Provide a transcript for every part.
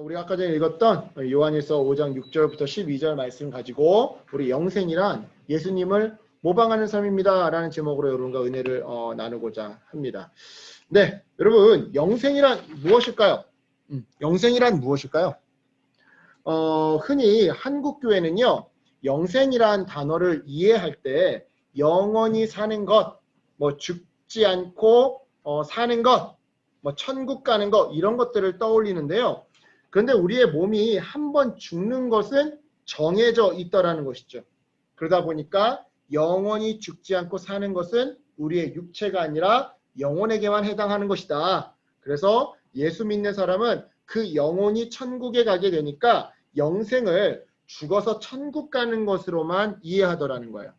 우리가 아까 전에 읽었던 요한일서 5장 6절부터 12절 말씀 가지고 우리 영생이란 예수님을 모방하는 삶입니다 라는 제목으로 여러분과 은혜를 나누고자 합니다. 네, 여러분 영생이란 무엇일까요? 영생이란 무엇일까요? 흔히 한국교회는요 영생이란 단어를 이해할 때 영원히 사는 것, 뭐 죽지 않고 사는 것, 뭐 천국 가는 것 이런 것들을 떠올리는데요. 그런데 우리의 몸이 한번 죽는 것은 정해져 있다라는 것이죠. 그러다 보니까 영원히 죽지 않고 사는 것은 우리의 육체가 아니라 영혼에게만 해당하는 것이다. 그래서 예수 믿는 사람은 그 영혼이 천국에 가게 되니까 영생을 죽어서 천국 가는 것으로만 이해하더라는 거예요.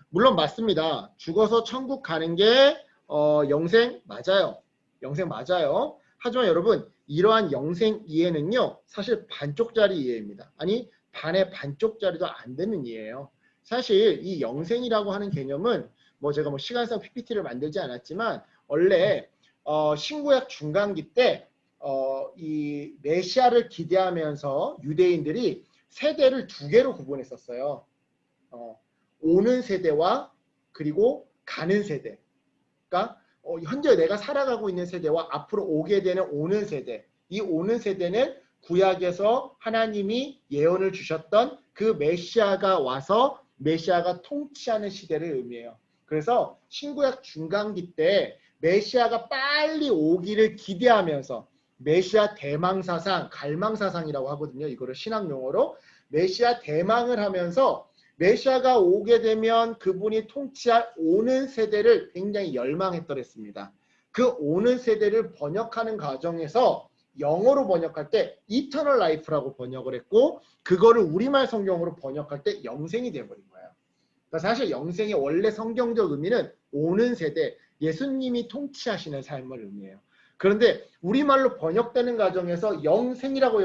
물론 맞습니다. 죽어서 천국 가는 게 영생 맞아요. 영생 맞아요. 하지만 여러분 이러한 영생 이해는요 사실 반쪽짜리 이해입니다. 아니 반의 반쪽짜리도 안 되는 이해예요. 사실 이 영생이라고 하는 개념은 제가 시간상 PPT를 만들지 않았지만 원래 신구약 중간기 때 이 메시아를 기대하면서 유대인들이 세대를 두 개로 구분했었어요. 오는 세대와 그리고 가는 세대. 그러니까 현재 내가 살아가고 있는 세대와 앞으로 오게 되는 오는 세대. 이 오는 세대는 구약에서 하나님이 예언을 주셨던 그 메시아가 와서 메시아가 통치하는 시대를 의미해요. 그래서 신구약 중간기 때 메시아가 빨리 오기를 기대하면서 메시아 대망사상, 갈망사상이라고 하거든요. 이거를 신학 용어로 메시아 대망을 하면서 메시아가 오게 되면 그분이 통치할 오는 세대를 굉장히 열망했더랬습니다. 그 오는 세대를 번역하는 과정에서 영어로 번역할 때 Eternal Life라고 번역을 했고 그거를 우리말 성경으로 번역할 때 영생이 되어버린 거예요. 그러니까 사실 영생의 원래 성경적 의미는 오는 세대, 예수님이 통치하시는 삶을 의미해요. 그런데 우리말로 번역되는 과정에서 영생이라고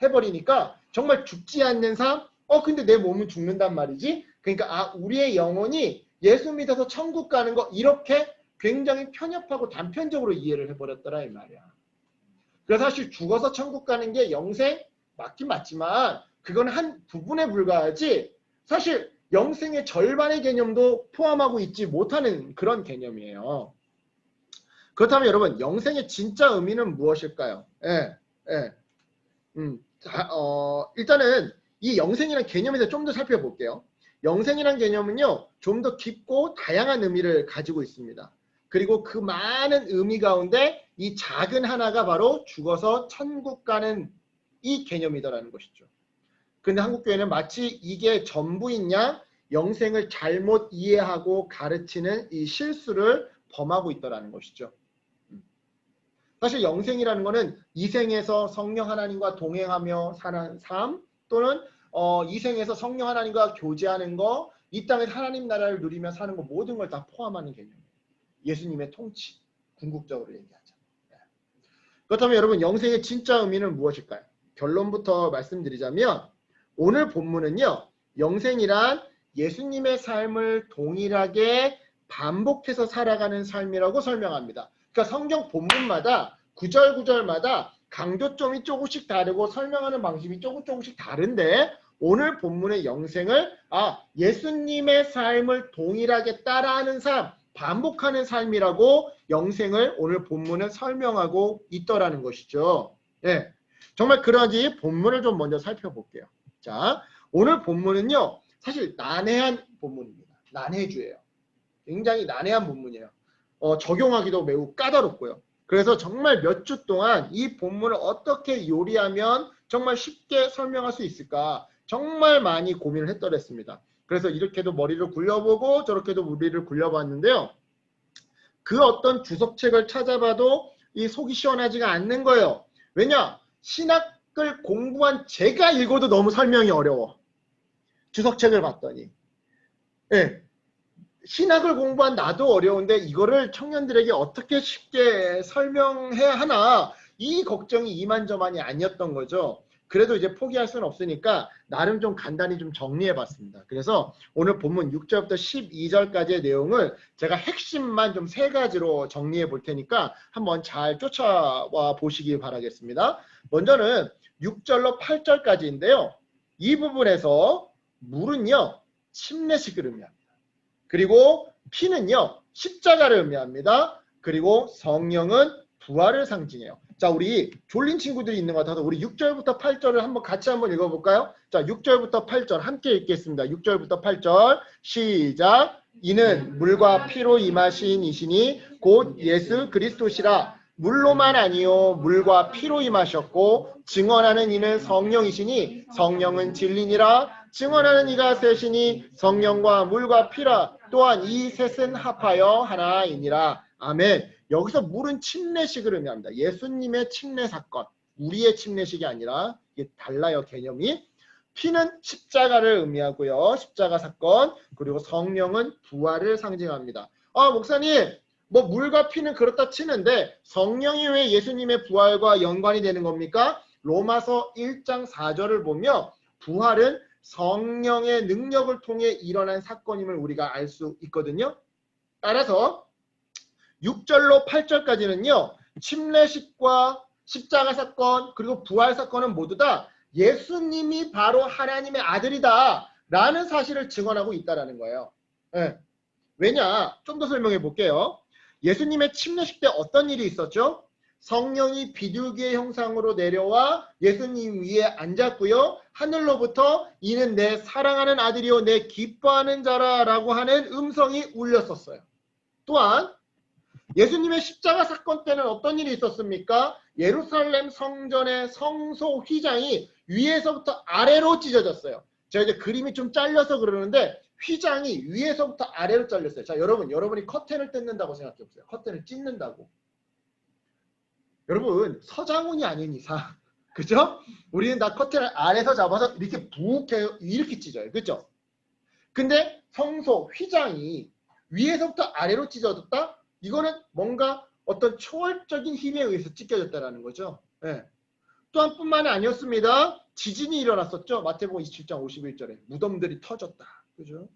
해버리니까 정말 죽지 않는 삶, 근데 내 몸은 죽는단 말이지? 그러니까 우리의 영혼이 예수 믿어서 천국 가는 거 이렇게 굉장히 편협하고 단편적으로 이해를 해버렸더라 이 말이야. 그래서 사실 죽어서 천국 가는 게 영생 맞긴 맞지만 그건 한 부분에 불과하지 사실 영생의 절반의 개념도 포함하고 있지 못하는 그런 개념이에요. 그렇다면 여러분 영생의 진짜 의미는 무엇일까요? 일단은 이 영생이라는 개념에 대해서 좀 더 살펴볼게요. 영생이라는 개념은요 좀 더 깊고 다양한 의미를 가지고 있습니다. 그리고 그 많은 의미 가운데 이 작은 하나가 바로 죽어서 천국 가는 이 개념이다라는 것이죠. 그런데 한국교회는 마치 이게 전부인 양 영생을 잘못 이해하고 가르치는 이 실수를 범하고 있다는 것이죠. 사실 영생이라는 것은 이 생에서 성령 하나님과 동행하며 사는 삶 또는 이 생에서 성령 하나님과 교제하는 거, 이 땅에서 하나님 나라를 누리며 사는 거 모든 걸 다 포함하는 개념이에요. 예수님의 통치, 궁극적으로 얘기하자. 그렇다면 여러분 영생의 진짜 의미는 무엇일까요? 결론부터 말씀드리자면 오늘 본문은요. 영생이란 예수님의 삶을 동일하게 반복해서 살아가는 삶이라고 설명합니다. 그러니까 성경 본문마다 구절마다 강조점이 조금씩 다르고 설명하는 방식이 조금씩 다른데 오늘 본문의 영생을 예수님의 삶을 동일하게 따라하는 삶, 반복하는 삶이라고 영생을 오늘 본문은 설명하고 있더라는 것이죠. 네, 정말 그러지 본문을 좀 먼저 살펴볼게요. 자, 오늘 본문은요. 사실 난해한 본문입니다. 난해주예요. 굉장히 난해한 본문이에요. 적용하기도 매우 까다롭고요. 그래서 정말 몇 주 동안 이 본문을 어떻게 요리하면 정말 쉽게 설명할 수 있을까 정말 많이 고민을 했더랬습니다. 그래서 이렇게도 머리를 굴려보고 저렇게도 머리를 굴려봤는데요. 그 어떤 주석책을 찾아봐도 이 속이 시원하지가 않는 거예요. 왜냐? 신학을 공부한 제가 읽어도 너무 설명이 어려워. 주석책을 봤더니. 네. 신학을 공부한 나도 어려운데 이거를 청년들에게 어떻게 쉽게 설명해야 하나 이 걱정이 이만저만이 아니었던 거죠. 그래도 이제 포기할 수는 없으니까 나름 좀 간단히 좀 정리해 봤습니다. 그래서 오늘 본문 6절부터 12절까지의 내용을 제가 핵심만 좀 세 가지로 정리해 볼 테니까 한번 잘 쫓아와 보시기 바라겠습니다. 먼저는 6절로 8절까지인데요. 이 부분에서 물은요, 침례식을 의미합니다. 그리고 피는요, 십자가를 의미합니다. 그리고 성령은 부활을 상징해요. 자, 우리 졸린 친구들이 있는 것 같아서 우리 6절부터 8절을 한번 같이 한번 읽어볼까요? 자, 6절부터 8절 함께 읽겠습니다. 6절부터 8절 시작. 이는 물과 피로 임하신 이시니 곧 예수 그리스도시라. 물로만 아니요 물과 피로 임하셨고 증언하는 이는 성령이시니 성령은 진리니라. 증언하는 이가 셋이니 성령과 물과 피라. 또한 이 셋은 합하여 하나이니라. 아멘. 여기서 물은 침례식을 의미합니다. 예수님의 침례 사건, 우리의 침례식이 아니라 이게 달라요, 개념이. 피는 십자가를 의미하고요. 십자가 사건. 그리고 성령은 부활을 상징합니다. 아, 목사님, 뭐 물과 피는 그렇다 치는데 성령이 왜 예수님의 부활과 연관이 되는 겁니까? 로마서 1장 4절을 보면 부활은 성령의 능력을 통해 일어난 사건임을 우리가 알 수 있거든요. 따라서 6절로 8절까지는요. 침례식과 십자가 사건 그리고 부활 사건은 모두 다 예수님이 바로 하나님의 아들이다 라는 사실을 증언하고 있다는 거예요. 네. 왜냐? 좀 더 설명해 볼게요. 예수님의 침례식 때 어떤 일이 있었죠? 성령이 비둘기의 형상으로 내려와 예수님 위에 앉았고요. 하늘로부터 이는 내 사랑하는 아들이요 내 기뻐하는 자라 라고 하는 음성이 울렸었어요. 또한 예수님의 십자가 사건 때는 어떤 일이 있었습니까? 예루살렘 성전의 성소 휘장이 위에서부터 아래로 찢어졌어요. 제가 이제 그림이 좀 잘려서 그러는데 휘장이 위에서부터 아래로 잘렸어요. 자, 여러분이 커튼을 뜯는다고 생각해 보세요. 커튼을 찢는다고. 여러분, 서장훈이 아닌 이상, 그죠? 우리는 다 커튼을 아래서 잡아서 이렇게 부욱해요. 이렇게 찢어요. 그죠? 근데 성소 휘장이 위에서부터 아래로 찢어졌다? 이거는 뭔가 어떤 초월적인 힘에 의해서 찢겨졌다는 거죠. 네. 또한 뿐만이 아니었습니다. 지진이 일어났었죠. 마태복음 27장 51절에 무덤들이 터졌다. 그죠?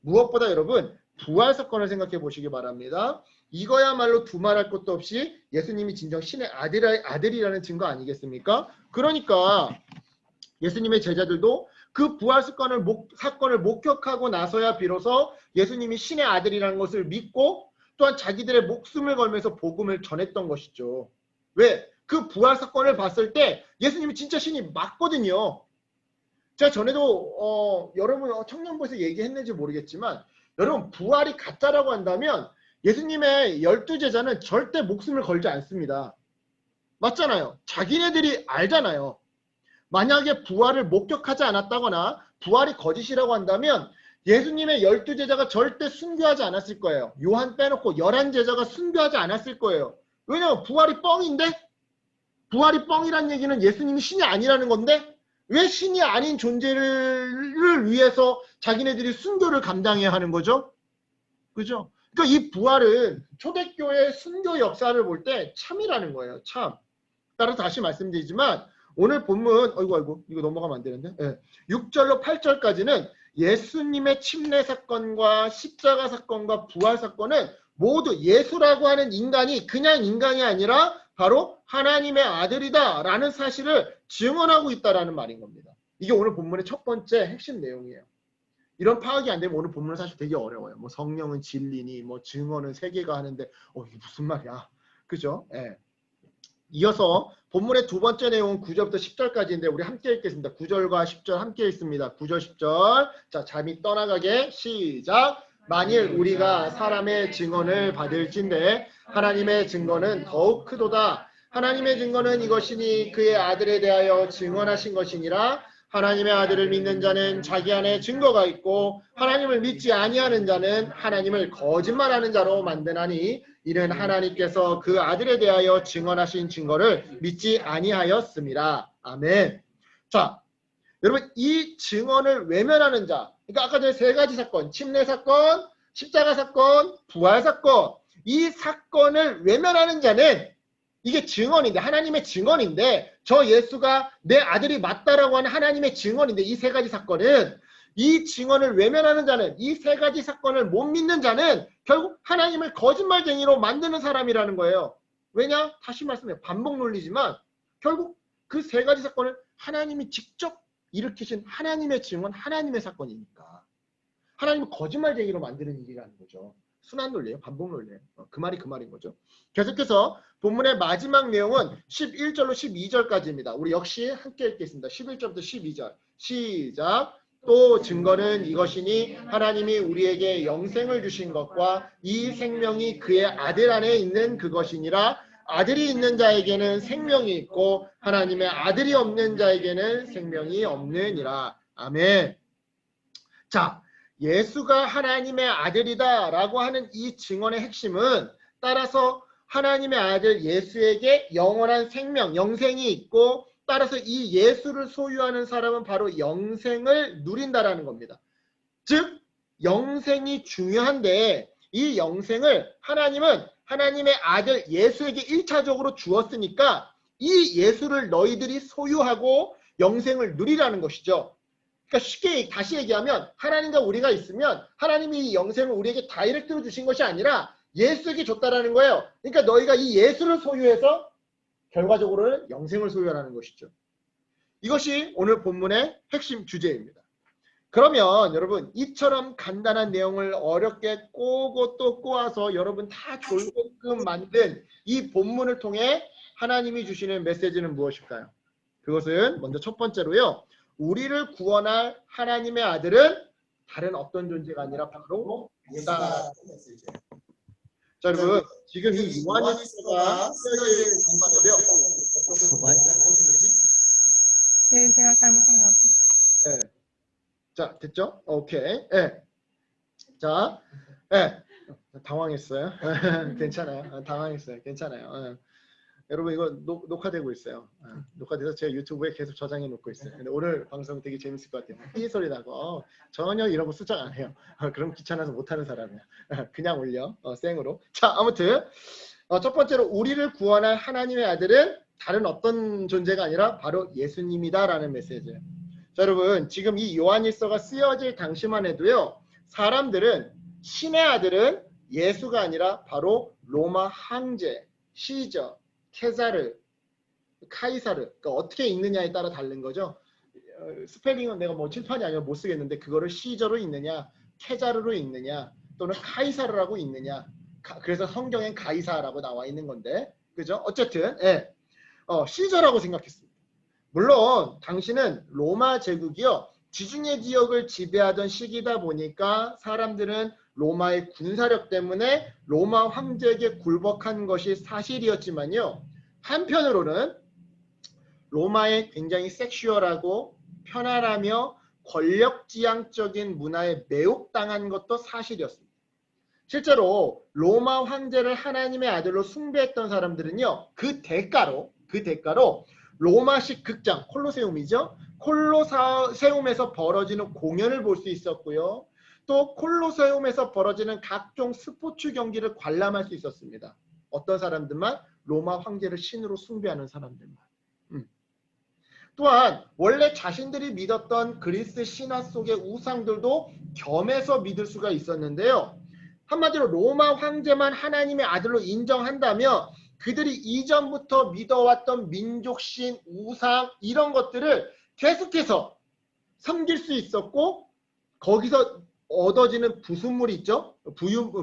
무엇보다 여러분 부활 사건을 생각해 보시기 바랍니다. 이거야말로 두말할 것도 없이 예수님이 진정 신의 아들이라는 증거 아니겠습니까? 그러니까 예수님의 제자들도 그 부활 사건을 목격하고 나서야 비로소 예수님이 신의 아들이라는 것을 믿고 또한 자기들의 목숨을 걸면서 복음을 전했던 것이죠. 왜? 그 부활 사건을 봤을 때 예수님이 진짜 신이 맞거든요. 제가 전에도 여러분 청년부에서 얘기했는지 모르겠지만 여러분 부활이 가짜라고 한다면 예수님의 12제자는 절대 목숨을 걸지 않습니다. 맞잖아요. 자기네들이 알잖아요. 만약에 부활을 목격하지 않았다거나 부활이 거짓이라고 한다면 예수님의 12제자가 절대 순교하지 않았을 거예요. 요한 빼놓고 11제자가 순교하지 않았을 거예요. 왜냐면 부활이 뻥인데? 부활이 뻥이란 얘기는 예수님이 신이 아니라는 건데 왜 신이 아닌 존재를 위해서 자기네들이 순교를 감당해야 하는 거죠? 그죠? 그러니까 이 부활은 초대교회 순교 역사를 볼 때 참이라는 거예요. 참. 따라서 다시 말씀드리지만 오늘 본문 아이고 이거 넘어가면 안 되는데 6절로 8절까지는 예수님의 침례 사건과 십자가 사건과 부활 사건은 모두 예수라고 하는 인간이 그냥 인간이 아니라 바로 하나님의 아들이다 라는 사실을 증언하고 있다라는 말인 겁니다. 이게 오늘 본문의 첫 번째 핵심 내용이에요. 이런 파악이 안 되면 오늘 본문은 사실 되게 어려워요. 뭐 성령은 진리니 뭐 증언은 세계가 하는데 이게 무슨 말이야. 그죠? 예. 이어서 본문의 두 번째 내용은 9절부터 10절까지인데 우리 함께 읽겠습니다. 9절과 10절 함께 읽습니다. 9절 10절 자 잠이 떠나가게 시작. 만일 우리가 사람의 증언을 받을진대 하나님의 증거는 더욱 크도다. 하나님의 증거는 이것이니 그의 아들에 대하여 증언하신 것이니라. 하나님의 아들을 믿는 자는 자기 안에 증거가 있고 하나님을 믿지 아니하는 자는 하나님을 거짓말하는 자로 만드나니 이는 하나님께서 그 아들에 대하여 증언하신 증거를 믿지 아니하였습니다. 아멘. 자, 여러분 이 증언을 외면하는 자, 그러니까 아까 전에 세 가지 사건, 침례 사건, 십자가 사건, 부활 사건, 이 사건을 외면하는 자는 이게 증언인데, 하나님의 증언인데, 저 예수가 내 아들이 맞다라고 하는 하나님의 증언인데, 이 세 가지 사건은, 이 증언을 외면하는 자는, 이 세 가지 사건을 못 믿는 자는 결국 하나님을 거짓말쟁이로 만드는 사람이라는 거예요. 왜냐? 다시 말씀해요. 반복 논리지만 결국 그 세 가지 사건을 하나님이 직접 일으키신 하나님의 증언, 하나님의 사건이니까 하나님을 거짓말쟁이로 만드는 일이라는 거죠. 순환 논리예요. 반복 논리예요. 그 말이 그 말인 거죠. 계속해서 본문의 마지막 내용은 11절로 12절까지입니다. 우리 역시 함께 읽겠습니다. 11절부터 12절. 시작. 또 증거는 이것이니 하나님이 우리에게 영생을 주신 것과 이 생명이 그의 아들 안에 있는 그것이니라. 아들이 있는 자에게는 생명이 있고 하나님의 아들이 없는 자에게는 생명이 없느니라. 아멘. 자, 예수가 하나님의 아들이다 라고 하는 이 증언의 핵심은 따라서 하나님의 아들 예수에게 영원한 생명, 영생이 있고 따라서 이 예수를 소유하는 사람은 바로 영생을 누린다라는 겁니다. 즉 영생이 중요한데 이 영생을 하나님은 하나님의 아들 예수에게 1차적으로 주었으니까 이 예수를 너희들이 소유하고 영생을 누리라는 것이죠. 그러니까 쉽게 다시 얘기하면 하나님과 우리가 있으면 하나님이 이 영생을 우리에게 다이렉트로 주신 것이 아니라 예수에게 줬다라는 거예요. 그러니까 너희가 이 예수를 소유해서 결과적으로는 영생을 소유하라는 것이죠. 이것이 오늘 본문의 핵심 주제입니다. 그러면 여러분 이처럼 간단한 내용을 어렵게 꼬고 또 꼬아서 여러분 다 졸게끔 만든 이 본문을 통해 하나님이 주시는 메시지는 무엇일까요? 그것은 먼저 첫 번째로요. 우리를 구원할 하나님의 아들은 다른 어떤 존재가 아니라 바로 예수다. 자 여러분 지금 이 요한일서가 쓰여질 장면인데요. 제가 잘못한 것 같아요. 네. 자 됐죠? 오케이. 네. 자, 네. 당황했어요. 괜찮아요. 당황했어요. 괜찮아요. 여러분 이거 녹화되고 있어요. 녹화돼서 제가 유튜브에 계속 저장해 놓고 있어요. 근데 오늘 방송 되게 재밌을 것 같아요. 삐 소리 나고 전혀 이런 거 수정 안 해요. 그럼 귀찮아서 못하는 사람이야. 그냥 올려 생으로. 자 아무튼 첫 번째로 우리를 구원할 하나님의 아들은 다른 어떤 존재가 아니라 바로 예수님이다라는 메시지예요. 자 여러분 지금 이 요한일서가 쓰여질 당시만 해도요. 사람들은 신의 아들은 예수가 아니라 바로 로마 황제, 시저, 케자르, 카이사르 그러니까 어떻게 읽느냐에 따라 다른 거죠. 스펠링은 내가 뭐 칠판이 아니면 못 쓰겠는데 그거를 시저로 읽느냐 케자르로 읽느냐 또는 카이사르라고 읽느냐 그래서 성경엔 가이사라고 나와 있는 건데 그죠? 어쨌든 예. 시저라고 생각했습니다. 물론 당시는 로마 제국이요 지중해 지역을 지배하던 시기다 보니까 사람들은 로마의 군사력 때문에 로마 황제에게 굴복한 것이 사실이었지만요. 한편으로는 로마의 굉장히 섹슈얼하고 편안하며 권력지향적인 문화에 매혹당한 것도 사실이었습니다. 실제로 로마 황제를 하나님의 아들로 숭배했던 사람들은요. 그 대가로 로마식 극장, 콜로세움이죠. 콜로세움에서 벌어지는 공연을 볼 수 있었고요. 또 콜로세움에서 벌어지는 각종 스포츠 경기를 관람할 수 있었습니다. 어떤 사람들만? 로마 황제를 신으로 숭배하는 사람들만. 또한 원래 자신들이 믿었던 그리스 신화 속의 우상들도 겸해서 믿을 수가 있었는데요. 한마디로 로마 황제만 하나님의 아들로 인정한다면 그들이 이전부터 믿어왔던 민족신, 우상 이런 것들을 계속해서 섬길 수 있었고 거기서 얻어지는 부순물이 있죠.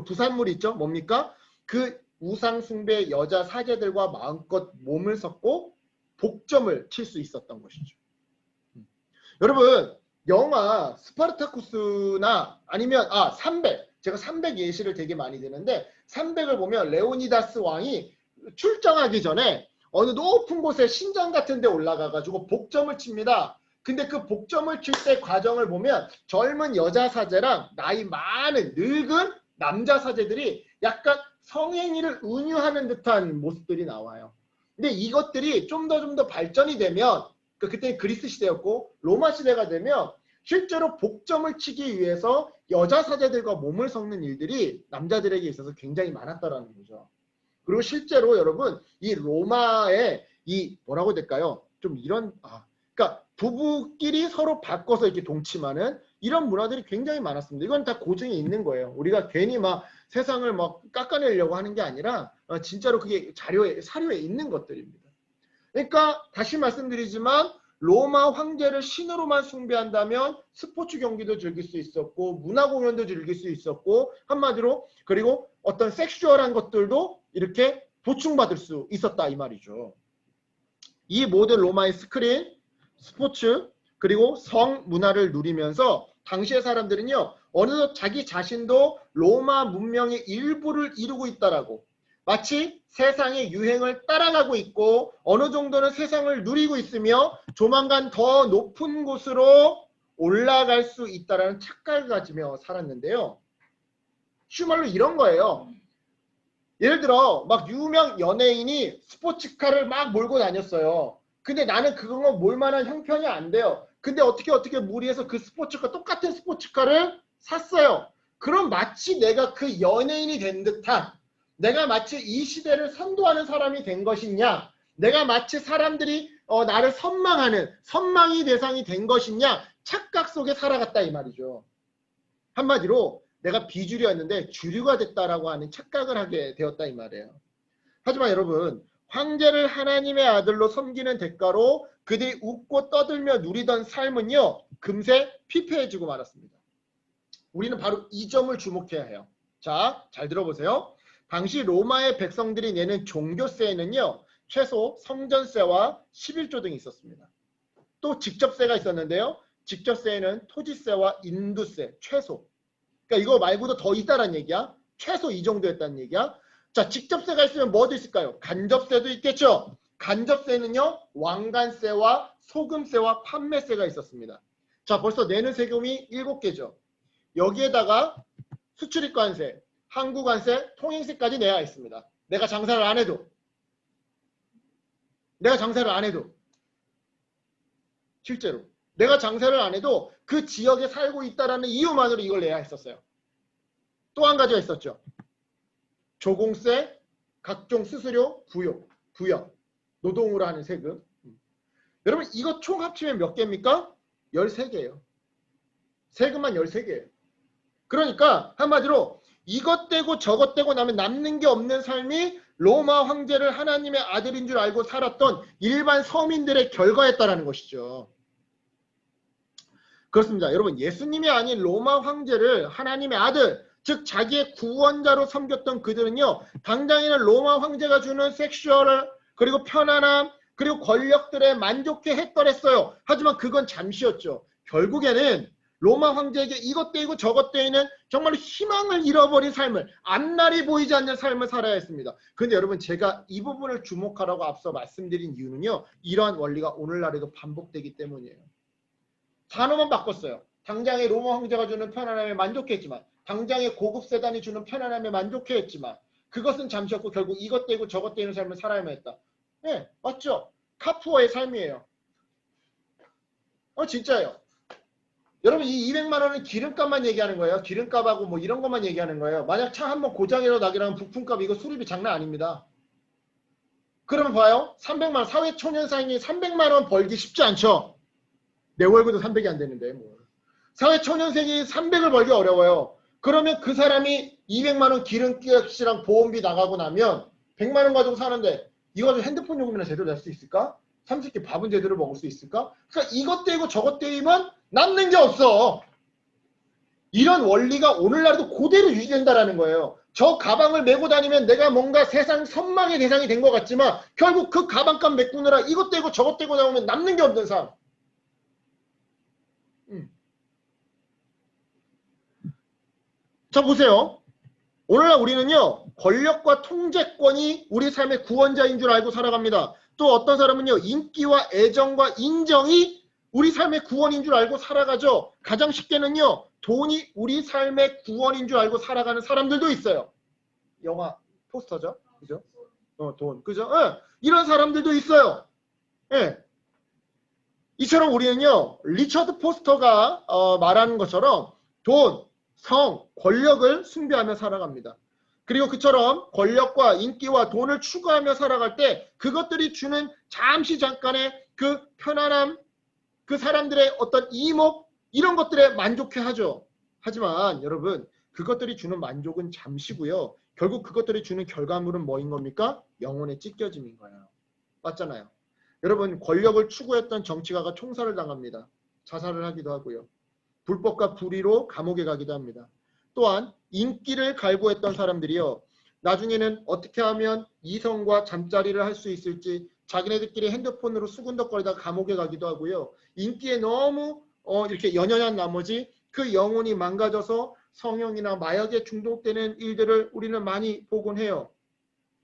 부산물이 있죠. 뭡니까? 그 우상 숭배 여자 사제들과 마음껏 몸을 섞고 복점을 칠 수 있었던 것이죠. 여러분 영화 스파르타쿠스나 아니면 300 제가 300 예시를 되게 많이 드는데 300을 보면 레오니다스 왕이 출정하기 전에 어느 높은 곳에 신전 같은 데 올라가 가지고 복점을 칩니다. 근데 그 복점을 칠 때 과정을 보면 젊은 여자 사제랑 나이 많은 늙은 남자 사제들이 약간 성행위를 은유하는 듯한 모습들이 나와요. 근데 이것들이 좀 더 발전이 되면 그때 그리스 시대였고 로마 시대가 되면 실제로 복점을 치기 위해서 여자 사제들과 몸을 섞는 일들이 남자들에게 있어서 굉장히 많았다라는 거죠. 그리고 실제로 여러분 이 로마의 이 뭐라고 해야 될까요? 좀 이런 그러니까 부부끼리 서로 바꿔서 이렇게 동침하는 이런 문화들이 굉장히 많았습니다. 이건 다 고증에 있는 거예요. 우리가 괜히 막 세상을 막 깎아내려고 하는 게 아니라 진짜로 그게 사료에 있는 것들입니다. 그러니까 다시 말씀드리지만 로마 황제를 신으로만 숭배한다면 스포츠 경기도 즐길 수 있었고 문화 공연도 즐길 수 있었고 한마디로 그리고 어떤 섹슈얼한 것들도 이렇게 보충받을 수 있었다 이 말이죠. 이 모든 로마의 스크린, 스포츠 그리고 성 문화를 누리면서 당시의 사람들은요 어느덧 자기 자신도 로마 문명의 일부를 이루고 있다라고 마치 세상의 유행을 따라가고 있고 어느 정도는 세상을 누리고 있으며 조만간 더 높은 곳으로 올라갈 수 있다라는 착각을 가지며 살았는데요. 쉬운 말로 이런 거예요. 예를 들어 막 유명 연예인이 스포츠카를 막 몰고 다녔어요. 근데 나는 그거 몰 만한 형편이 안 돼요. 근데 어떻게 무리해서 그 스포츠카 똑같은 스포츠카를 샀어요. 그럼 마치 내가 그 연예인이 된 듯한 내가 마치 이 시대를 선도하는 사람이 된 것이냐 내가 마치 사람들이 나를 선망하는 선망의 대상이 된 것이냐 착각 속에 살아갔다 이 말이죠. 한마디로 내가 비주류였는데 주류가 됐다라고 하는 착각을 하게 되었다 이 말이에요. 하지만 여러분 황제를 하나님의 아들로 섬기는 대가로 그들이 웃고 떠들며 누리던 삶은요 금세 피폐해지고 말았습니다. 우리는 바로 이 점을 주목해야 해요. 자, 잘 들어보세요. 당시 로마의 백성들이 내는 종교세에는요 최소 성전세와 11조 등이 있었습니다. 또 직접세가 있었는데요. 직접세에는 토지세와 인두세 최소. 그러니까 이거 말고도 더 있다는 얘기야. 최소 이 정도였다는 얘기야. 자, 직접세가 있으면 뭐도 있을까요? 간접세도 있겠죠. 간접세는요 왕관세와 소금세와 판매세가 있었습니다. 자, 벌써 내는 세금이 7개죠. 여기에다가 수출입관세, 항구관세, 통행세까지 내야 있습니다. 내가 장사를 안 해도 실제로 내가 장사를 안 해도 그 지역에 살고 있다라는 이유만으로 이걸 내야 했었어요. 또 한 가지가 있었죠. 조공세, 각종 수수료, 부역, 노동으로 하는 세금. 여러분 이거 총 합치면 몇 개입니까? 13개예요. 세금만 13개예요. 그러니까 한마디로 이것 떼고 저것 떼고 나면 남는 게 없는 삶이 로마 황제를 하나님의 아들인 줄 알고 살았던 일반 서민들의 결과였다라는 것이죠. 그렇습니다. 여러분 예수님이 아닌 로마 황제를 하나님의 아들 즉 자기의 구원자로 섬겼던 그들은요 당장에는 로마 황제가 주는 섹슈얼 그리고 편안함 그리고 권력들에 만족해 했더랬어요. 하지만 그건 잠시였죠. 결국에는 로마 황제에게 이것 떼이고 저것 떼이는 정말 희망을 잃어버린 삶을 앞날이 보이지 않는 삶을 살아야 했습니다. 그런데 여러분 제가 이 부분을 주목하라고 앞서 말씀드린 이유는요. 이러한 원리가 오늘날에도 반복되기 때문이에요. 단어만 바꿨어요. 당장의 로마 황제가 주는 편안함에 만족했지만 당장의 고급 세단이 주는 편안함에 만족했지만 그것은 잠시였고 결국 이것 떼고 저것 떼이는 삶을 살아야만 했다. 네, 맞죠? 카푸어의 삶이에요. 진짜예요. 여러분 이 200만 원은 기름값만 얘기하는 거예요. 기름값하고 뭐 이런 것만 얘기하는 거예요. 만약 차 한번 고장이라도 나기라면 부품값 이거 수리비 장난 아닙니다. 그러면 봐요. 300만 원 사회초년생이 300만 원 벌기 쉽지 않죠. 내 월급도 300이 안 되는데 뭐. 사회초년생이 300을 벌기 어려워요. 그러면 그 사람이 200만 원 기름값이랑 보험비 나가고 나면 100만 원 가지고 사는데 이거 가지고 핸드폰 요금이나 제대로 낼 수 있을까? 30개 밥은 제대로 먹을 수 있을까? 그러니까 이것 떼고 저것 떼이면 남는 게 없어. 이런 원리가 오늘날도 그대로 유지된다라는 거예요. 저 가방을 메고 다니면 내가 뭔가 세상 선망의 대상이 된 것 같지만 결국 그 가방값 메꾸느라 이것 떼고 저것 떼고 나오면 남는 게 없는 삶. 자 보세요. 오늘날 우리는요. 권력과 통제권이 우리 삶의 구원자인 줄 알고 살아갑니다. 또 어떤 사람은요. 인기와 애정과 인정이 우리 삶의 구원인 줄 알고 살아가죠. 가장 쉽게는요. 돈이 우리 삶의 구원인 줄 알고 살아가는 사람들도 있어요. 영화 포스터죠. 그죠? 돈. 그죠? 이런 사람들도 있어요. 예. 이처럼 우리는요. 리처드 포스터가 말하는 것처럼 돈, 성, 권력을 숭배하며 살아갑니다. 그리고 그처럼 권력과 인기와 돈을 추구하며 살아갈 때 그것들이 주는 잠시 잠깐의 그 편안함, 그 사람들의 어떤 이목 이런 것들에 만족해 하죠. 하지만 여러분 그것들이 주는 만족은 잠시고요. 결국 그것들이 주는 결과물은 뭐인 겁니까? 영혼의 찢겨짐인 거예요. 맞잖아요. 여러분 권력을 추구했던 정치가가 총살을 당합니다. 자살을 하기도 하고요. 불법과 불의로 감옥에 가기도 합니다. 또한 인기를 갈구했던 사람들이요. 나중에는 어떻게 하면 이성과 잠자리를 할 수 있을지 자기네들끼리 핸드폰으로 수군덕거리다가 감옥에 가기도 하고요. 인기에 너무 이렇게 연연한 나머지 그 영혼이 망가져서 성형이나 마약에 중독되는 일들을 우리는 많이 보곤 해요.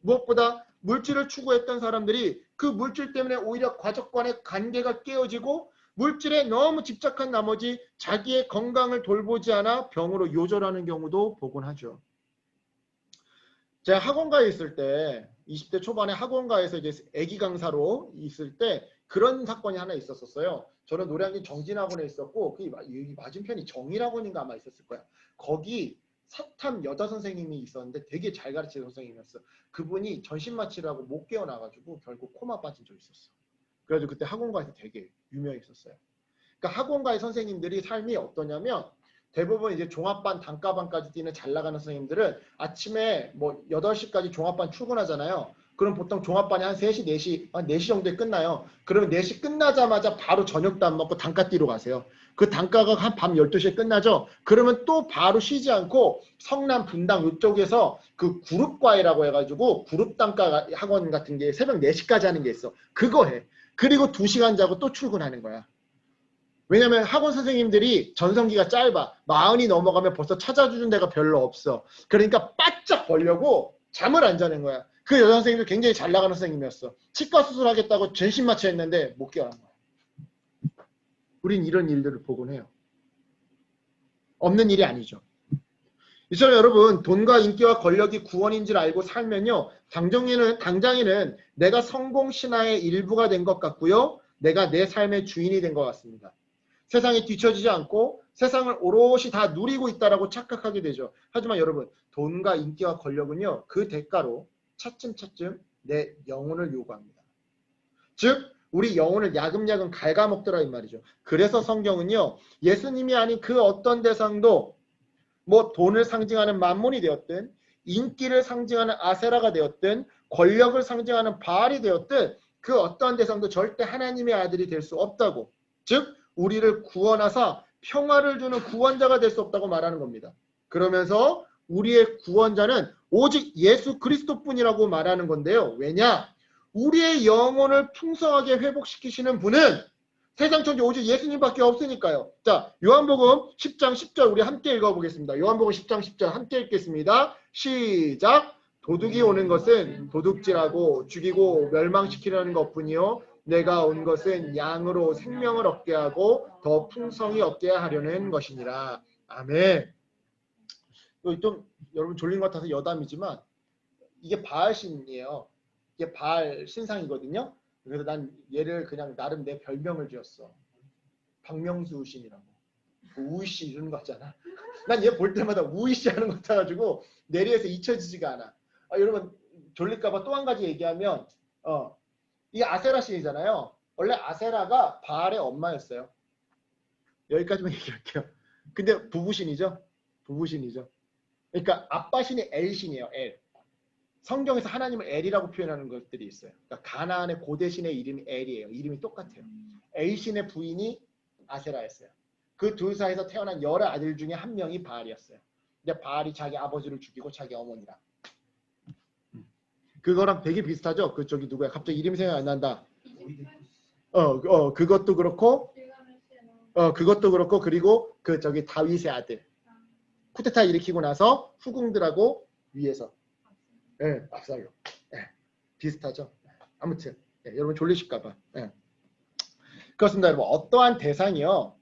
무엇보다 물질을 추구했던 사람들이 그 물질 때문에 오히려 가족 간의 관계가 깨어지고 물질에 너무 집착한 나머지 자기의 건강을 돌보지 않아 병으로 요절하는 경우도 보곤 하죠. 제가 학원가에 있을 때 20대 초반에 학원가에서 이제 애기 강사로 있을 때 그런 사건이 하나 있었어요. 저는 노량진 정진학원에 있었고 그 맞은편이 정일학원인가 아마 있었을 거야. 거기 사탐 여자 선생님이 있었는데 되게 잘 가르치는 선생님이었어. 그분이 전신마취라고 못 깨어나가지고 결국 코마 빠진 적이 있었어. 그래가지고 그때 학원가에서 되게 유명했었어요. 그러니까 학원가의 선생님들이 삶이 어떠냐면 대부분 이제 종합반 단과반까지 뛰는 잘 나가는 선생님들은 아침에 뭐 8시까지 종합반 출근하잖아요. 그럼 보통 종합반이 한 3시, 4시, 한 4시 정도에 끝나요. 그러면 4시 끝나자마자 바로 저녁도 안 먹고 단과 뛰러 가세요. 그 단과가 한 밤 12시에 끝나죠. 그러면 또 바로 쉬지 않고 성남, 분당 이쪽에서 그 그룹과외라고 해가지고 그룹 단과 학원 같은 게 새벽 4시까지 하는 게 있어. 그거 해. 그리고 2시간 자고 또 출근하는 거야. 왜냐면 학원 선생님들이 전성기가 짧아. 40이 넘어가면 벌써 찾아주는 데가 별로 없어. 그러니까 바짝 벌려고 잠을 안 자는 거야. 그 여자 선생님도 굉장히 잘 나가는 선생님이었어. 치과 수술하겠다고 전신마취 했는데 못 깨어난 거야. 우린 이런 일들을 보곤 해요. 없는 일이 아니죠. 이처럼 여러분 돈과 인기와 권력이 구원인 줄 알고 살면요. 당장에는 내가 성공 신화의 일부가 된 것 같고요. 내가 내 삶의 주인이 된 것 같습니다. 세상에 뒤처지지 않고 세상을 오롯이 다 누리고 있다라고 착각하게 되죠. 하지만 여러분 돈과 인기와 권력은요. 그 대가로 차츰차츰 내 영혼을 요구합니다. 즉 우리 영혼을 야금야금 갉아먹더라 이 말이죠. 그래서 성경은요. 예수님이 아닌 그 어떤 대상도 뭐 돈을 상징하는 만몬이 되었든 인기를 상징하는 아세라가 되었든 권력을 상징하는 바알이 되었든 그 어떠한 대상도 절대 하나님의 아들이 될 수 없다고. 즉 우리를 구원하사 평화를 주는 구원자가 될 수 없다고 말하는 겁니다. 그러면서 우리의 구원자는 오직 예수 그리스도뿐이라고 말하는 건데요. 왜냐? 우리의 영혼을 풍성하게 회복시키시는 분은 세상 천지 오직 예수님밖에 없으니까요. 자, 요한복음 10장 10절 우리 함께 읽어보겠습니다. 요한복음 10장 10절 함께 읽겠습니다. 시작! 도둑이 오는 것은 도둑질하고 죽이고 멸망시키려는 것뿐이요. 내가 온 것은 양으로 생명을 얻게 하고 더 풍성히 얻게 하려는 것이니라. 아멘. 좀 여러분 졸린 것 같아서 여담이지만 이게 바알 신이에요. 이게 바알 신상이거든요. 그래서 난 얘를 그냥 나름 내 별명을 지었어. 박명수 신이라고. 우이씨 이러는 거 같잖아. 난 얘 볼 때마다 우이씨 하는 것 같아가지고 내리에서 잊혀지지가 않아. 여러분 졸릴까봐 또 한 가지 얘기하면 이 아세라 신이잖아요. 원래 아세라가 바알의 엄마였어요. 여기까지만 얘기할게요. 근데 부부신이죠. 부부신이죠. 그러니까 아빠 신이 엘신이에요. 엘. 성경에서 하나님을 엘이라고 표현하는 것들이 있어요. 그러니까 가나안의 고대 신의 이름이 엘이에요. 이름이 똑같아요. 엘신의 부인이 아세라였어요. 그 둘 사이에서 태어난 여러 아들 중에 한 명이 바알이었어요. 근데 바알이 자기 아버지를 죽이고 자기 어머니랑. 그거랑 되게 비슷하죠? 그쪽이 누구야? 갑자기 이름이 생각이 안 난다. 그것도 그렇고, 그것도 그렇고, 그리고 그 저기 다윗의 아들. 쿠데타 일으키고 나서 후궁들하고 위에서. 예, 압살롬. 비슷하죠? 아무튼, 여러분 졸리실까봐. 그렇습니다, 여러분. 어떠한 대상이요.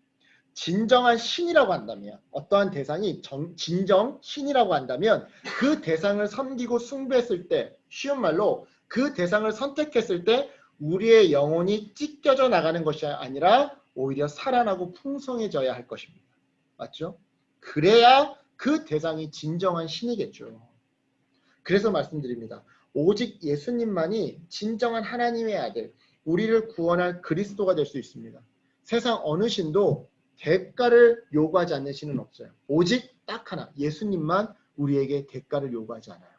진정한 신이라고 한다면, 어떠한 대상이 진정 신이라고 한다면 그 대상을 섬기고 숭배했을 때, 쉬운 말로 그 대상을 선택했을 때 우리의 영혼이 찢겨져 나가는 것이 아니라 오히려 살아나고 풍성해져야 할 것입니다. 맞죠? 그래야 그 대상이 진정한 신이겠죠. 그래서 말씀드립니다. 오직 예수님만이 진정한 하나님의 아들, 우리를 구원할 그리스도가 될 수 있습니다. 세상 어느 신도 대가를 요구하지 않는 신은 없어요. 오직 딱 하나, 예수님만 우리에게 대가를 요구하지 않아요.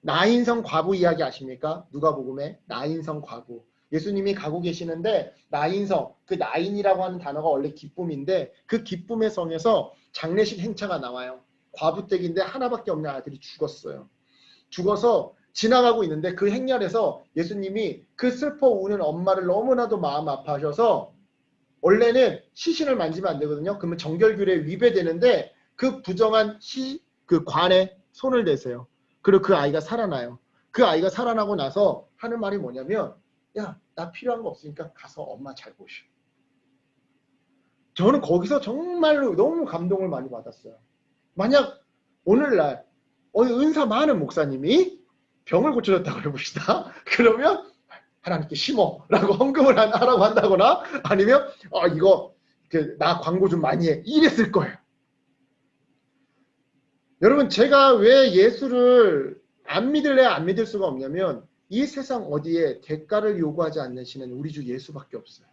나인성 과부 이야기 아십니까? 누가복음에 나인성 과부. 예수님이 가고 계시는데 나인성, 그 나인이라고 하는 단어가 원래 기쁨인데 그 기쁨의 성에서 장례식 행차가 나와요. 과부댁인데 하나밖에 없는 아들이 죽었어요. 죽어서 지나가고 있는데 그 행렬에서 예수님이 그 슬퍼 우는 엄마를 너무나도 마음 아파하셔서 원래는 시신을 만지면 안 되거든요. 그러면 정결규례에 위배되는데 그 부정한 그 관에 손을 대세요. 그리고 그 아이가 살아나요. 그 아이가 살아나고 나서 하는 말이 뭐냐면 야, 나 필요한 거 없으니까 가서 엄마 잘 보시오. 저는 거기서 정말로 너무 감동을 많이 받았어요. 만약 오늘날 은사 많은 목사님이 병을 고쳐줬다고 해봅시다. 그러면 하나님께 심어라고 헌금을 하라고 한다거나 아니면 이거 나 광고 좀 많이 해 이랬을 거예요. 여러분 제가 왜 예수를 안 믿을래 안 믿을 수가 없냐면 이 세상 어디에 대가를 요구하지 않는 신은 우리 주 예수밖에 없어요.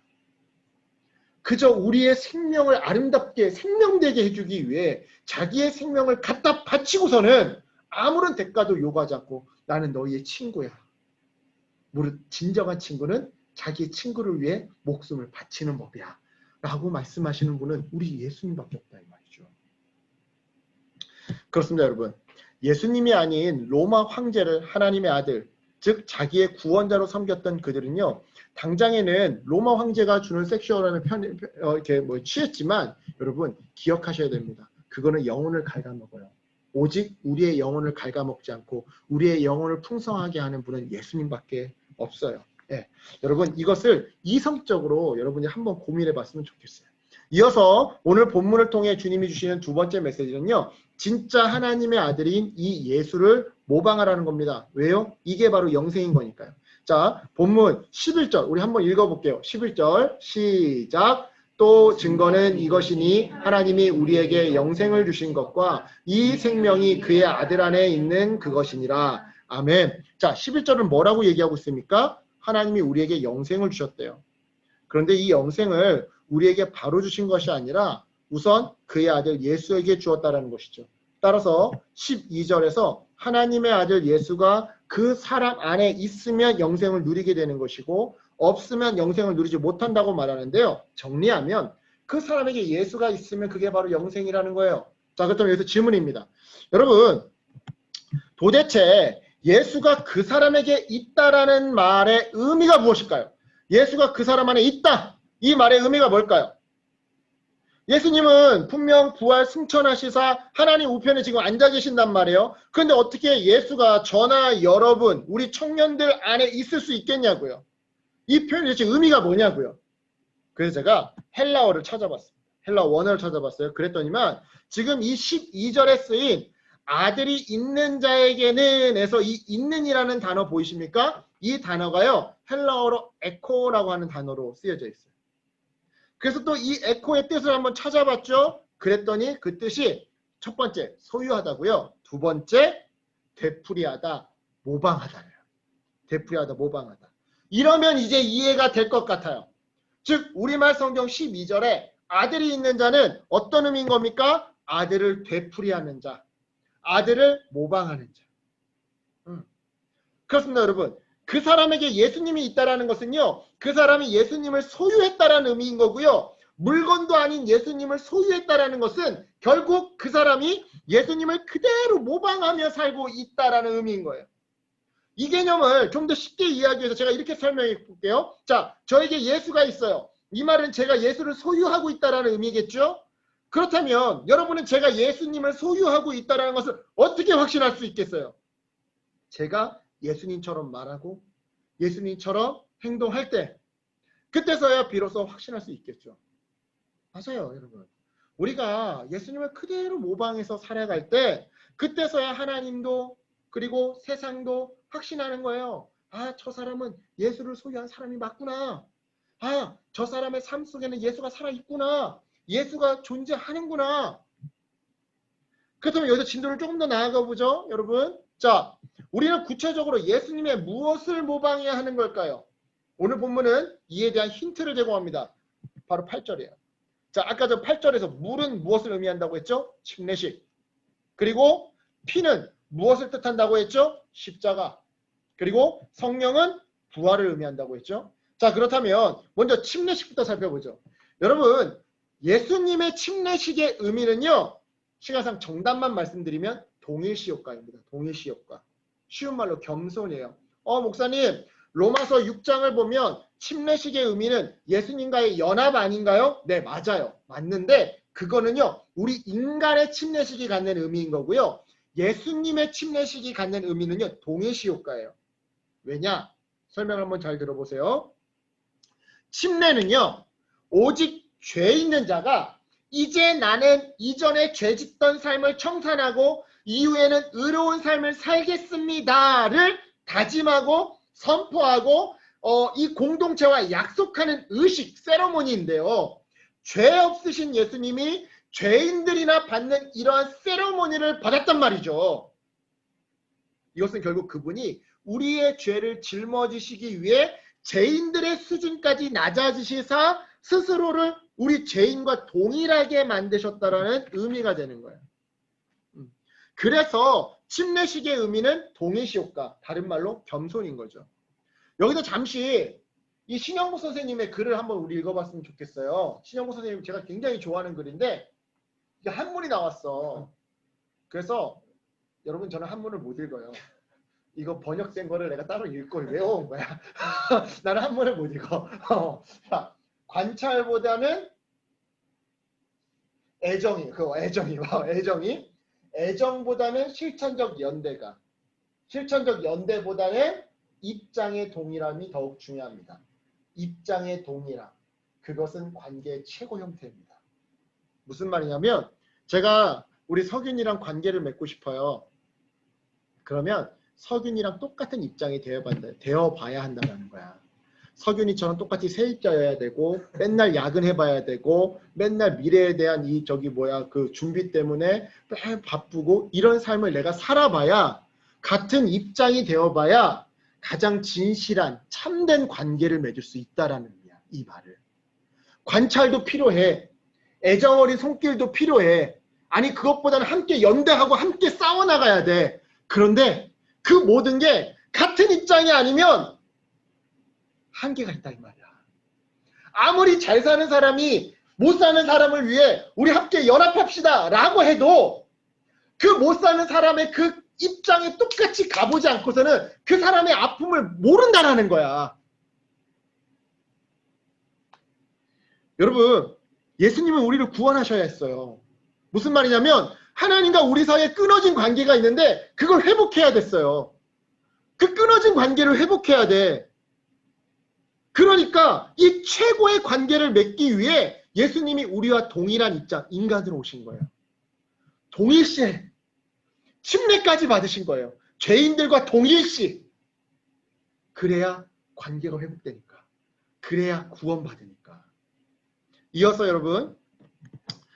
그저 우리의 생명을 아름답게 생명되게 해주기 위해 자기의 생명을 갖다 바치고서는 아무런 대가도 요구하지 않고 나는 너희의 친구야. 무릇 진정한 친구는 자기 친구를 위해 목숨을 바치는 법이야. 라고 말씀하시는 분은 우리 예수님밖에 없다 이 말이죠. 그렇습니다 여러분. 예수님이 아닌 로마 황제를 하나님의 아들 즉 자기의 구원자로 섬겼던 그들은요. 당장에는 로마 황제가 주는 섹슈얼함에 취했지만 여러분 기억하셔야 됩니다. 그거는 영혼을 갉아먹어요. 오직 우리의 영혼을 갉아먹지 않고 우리의 영혼을 풍성하게 하는 분은 예수님밖에 없어요. 네. 여러분 이것을 이성적으로 여러분이 한번 고민해 봤으면 좋겠어요. 이어서 오늘 본문을 통해 주님이 주시는 두 번째 메시지는요. 진짜 하나님의 아들인 이 예수를 모방하라는 겁니다. 왜요? 이게 바로 영생인 거니까요. 자, 본문 11절 우리 한번 읽어볼게요. 11절 시작. 또 증거는 이것이니 하나님이 우리에게 영생을 주신 것과 이 생명이 그의 아들 안에 있는 그것이니라. 아멘. 자, 11절은 뭐라고 얘기하고 있습니까? 하나님이 우리에게 영생을 주셨대요. 그런데 이 영생을 우리에게 바로 주신 것이 아니라 우선 그의 아들 예수에게 주었다라는 것이죠. 따라서 12절에서 하나님의 아들 예수가 그 사람 안에 있으면 영생을 누리게 되는 것이고 없으면 영생을 누리지 못한다고 말하는데요. 정리하면 그 사람에게 예수가 있으면 그게 바로 영생이라는 거예요. 자, 그렇다면 여기서 질문입니다. 여러분 도대체 예수가 그 사람에게 있다라는 말의 의미가 무엇일까요? 예수가 그 사람 안에 있다. 이 말의 의미가 뭘까요? 예수님은 분명 부활 승천하시사 하나님 우편에 지금 앉아 계신단 말이에요. 그런데 어떻게 예수가 저나 여러분 우리 청년들 안에 있을 수 있겠냐고요. 이 표현이 도대체 의미가 뭐냐고요. 그래서 제가 헬라어를 찾아봤습니다. 헬라어 원어를 찾아봤어요. 그랬더니만 지금 이 12절에 쓰인 아들이 있는 자에게는 에서 이 있는이라는 단어 보이십니까? 이 단어가요. 헬라어로 에코라고 하는 단어로 쓰여져 있어요. 그래서 또 이 에코의 뜻을 한번 찾아봤죠. 그랬더니 그 뜻이 첫 번째 소유하다고요. 두 번째 되풀이하다, 모방하다예요. 되풀이하다, 모방하다. 이러면 이제 이해가 될 것 같아요. 즉 우리말 성경 12절에 아들이 있는 자는 어떤 의미인 겁니까? 아들을 되풀이하는 자, 아들을 모방하는 자. 그렇습니다 여러분. 그 사람에게 예수님이 있다라는 것은요. 그 사람이 예수님을 소유했다라는 의미인 거고요. 물건도 아닌 예수님을 소유했다라는 것은 결국 그 사람이 예수님을 그대로 모방하며 살고 있다라는 의미인 거예요. 이 개념을 좀 더 쉽게 이해하기 위해서 제가 이렇게 설명해 볼게요. 자, 저에게 예수가 있어요. 이 말은 제가 예수를 소유하고 있다라는 의미겠죠? 그렇다면 여러분은 제가 예수님을 소유하고 있다는 것을 어떻게 확신할 수 있겠어요? 제가 예수님처럼 말하고 예수님처럼 행동할 때 그때서야 비로소 확신할 수 있겠죠. 맞아요 여러분. 우리가 예수님을 그대로 모방해서 살아갈 때 그때서야 하나님도 그리고 세상도 확신하는 거예요. 아, 저 사람은 예수를 소유한 사람이 맞구나. 아, 저 사람의 삶 속에는 예수가 살아있구나. 예수가 존재하는구나. 그렇다면 여기서 진도를 조금 더 나아가 보죠 여러분. 자, 우리는 구체적으로 예수님의 무엇을 모방해야 하는 걸까요? 오늘 본문은 이에 대한 힌트를 제공합니다. 바로 8절이에요. 자, 아까 저 8절에서 물은 무엇을 의미한다고 했죠? 침례식. 그리고 피는 무엇을 뜻한다고 했죠? 십자가. 그리고 성령은 부활을 의미한다고 했죠? 자, 그렇다면 먼저 침례식부터 살펴보죠. 여러분, 예수님의 침례식의 의미는요. 시간상 정답만 말씀드리면 동일시효과입니다. 동일시효과. 쉬운 말로 겸손이에요. 목사님, 로마서 6장을 보면 침례식의 의미는 예수님과의 연합 아닌가요? 네, 맞아요. 맞는데 그거는요. 우리 인간의 침례식이 갖는 의미인 거고요. 예수님의 침례식이 갖는 의미는요. 동일시효과예요. 왜냐? 설명을 한번 잘 들어보세요. 침례는요. 오직 죄 있는 자가 이제 나는 이전에 죄 짓던 삶을 청산하고 이후에는 의로운 삶을 살겠습니다를 다짐하고 선포하고 이 공동체와 약속하는 의식, 세러모니인데요. 죄 없으신 예수님이 죄인들이나 받는 이러한 세러모니를 받았단 말이죠. 이것은 결국 그분이 우리의 죄를 짊어지시기 위해 죄인들의 수준까지 낮아지시사 스스로를 우리 죄인과 동일하게 만드셨다라는 의미가 되는 거예요. 그래서 침례식의 의미는 동일시효과, 다른 말로 겸손인 거죠. 여기서 잠시 이 신영구 선생님의 글을 한번 우리 읽어봤으면 좋겠어요. 신영구 선생님 제가 굉장히 좋아하는 글인데 이게 한문이 나왔어. 그래서 여러분 저는 한문을 못 읽어요. 이거 번역된 거를 내가 따로 읽고 외워온 거야. 나는 한문을 못 읽어. 관찰보다는 애정보다는 실천적 연대가, 실천적 연대보다는 입장의 동일함이 더욱 중요합니다. 입장의 동일함, 그것은 관계의 최고 형태입니다. 무슨 말이냐면 제가 우리 석윤이랑 관계를 맺고 싶어요. 그러면 석윤이랑 똑같은 입장이 되어봐야 한다는 거야. 석윤이처럼 똑같이 세입자여야 되고 맨날 야근해봐야 되고 맨날 미래에 대한 그 준비 때문에 바쁘고 이런 삶을 내가 살아봐야 같은 입장이 되어봐야 가장 진실한 참된 관계를 맺을 수 있다라는 의미야. 이 말을. 관찰도 필요해. 애정어린 손길도 필요해. 아니 그것보다는 함께 연대하고 함께 싸워나가야 돼. 그런데 그 모든 게 같은 입장이 아니면 한계가 있다 이 말이야. 아무리 잘 사는 사람이 못 사는 사람을 위해 우리 함께 연합합시다 라고 해도 그 못 사는 사람의 그 입장에 똑같이 가보지 않고서는 그 사람의 아픔을 모른다라는 거야. 여러분, 예수님은 우리를 구원하셔야 했어요. 무슨 말이냐면 하나님과 우리 사이에 끊어진 관계가 있는데 그걸 회복해야 됐어요. 그 끊어진 관계를 회복해야 돼. 그러니까 이 최고의 관계를 맺기 위해 예수님이 우리와 동일한 입장, 인간으로 오신 거예요. 동일시, 침례까지 받으신 거예요. 죄인들과 동일시. 그래야 관계가 회복되니까. 그래야 구원받으니까. 이어서 여러분,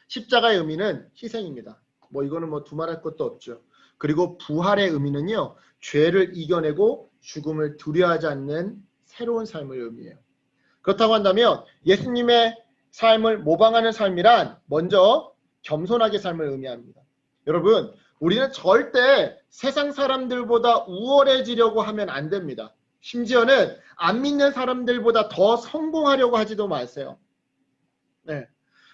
십자가의 의미는 희생입니다. 이거는 두말할 것도 없죠. 그리고 부활의 의미는요, 죄를 이겨내고 죽음을 두려워하지 않는 새로운 삶을 의미해요. 그렇다고 한다면 예수님의 삶을 모방하는 삶이란 먼저 겸손하게 삶을 의미합니다. 여러분, 우리는 절대 세상 사람들보다 우월해지려고 하면 안 됩니다. 심지어는 안 믿는 사람들보다 더 성공하려고 하지도 마세요. 네.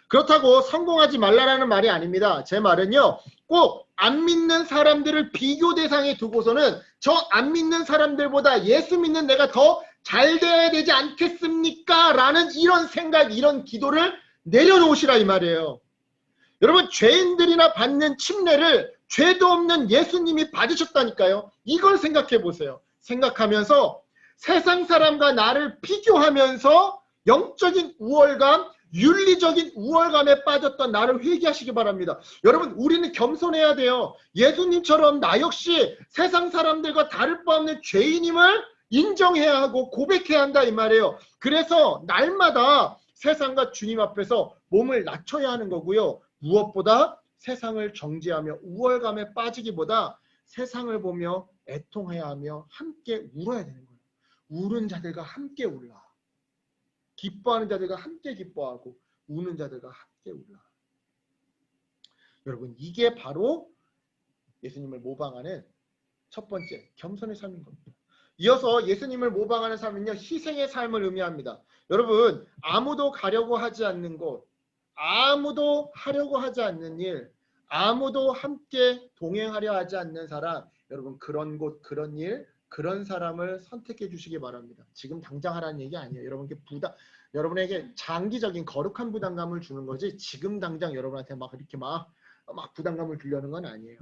그렇다고 성공하지 말라라는 말이 아닙니다. 제 말은요, 꼭 안 믿는 사람들을 비교 대상에 두고서는 저 안 믿는 사람들보다 예수 믿는 내가 더 잘 돼야 되지 않겠습니까? 라는 이런 생각, 이런 기도를 내려놓으시라 이 말이에요. 여러분, 죄인들이나 받는 침례를 죄도 없는 예수님이 받으셨다니까요. 이걸 생각해 보세요. 생각하면서 세상 사람과 나를 비교하면서 영적인 우월감, 윤리적인 우월감에 빠졌던 나를 회개하시기 바랍니다. 여러분, 우리는 겸손해야 돼요. 예수님처럼 나 역시 세상 사람들과 다를 바 없는 죄인임을 인정해야 하고 고백해야 한다 이 말이에요. 그래서 날마다 세상과 주님 앞에서 몸을 낮춰야 하는 거고요. 무엇보다 세상을 정죄하며 우월감에 빠지기보다 세상을 보며 애통해야 하며 함께 울어야 되는 거예요. 우는 자들과 함께 울라. 기뻐하는 자들과 함께 기뻐하고 우는 자들과 함께 울라. 여러분, 이게 바로 예수님을 모방하는 첫 번째 겸손의 삶인 겁니다. 이어서 예수님을 모방하는 삶은요, 희생의 삶을 의미합니다. 여러분, 아무도 가려고 하지 않는 곳, 아무도 하려고 하지 않는 일, 아무도 함께 동행하려 하지 않는 사람, 여러분, 그런 곳, 그런 일, 그런 사람을 선택해 주시기 바랍니다. 지금 당장 하라는 얘기 아니에요. 여러분에게 장기적인 거룩한 부담감을 주는 거지, 지금 당장 여러분한테 막 이렇게 막 부담감을 주려는 건 아니에요.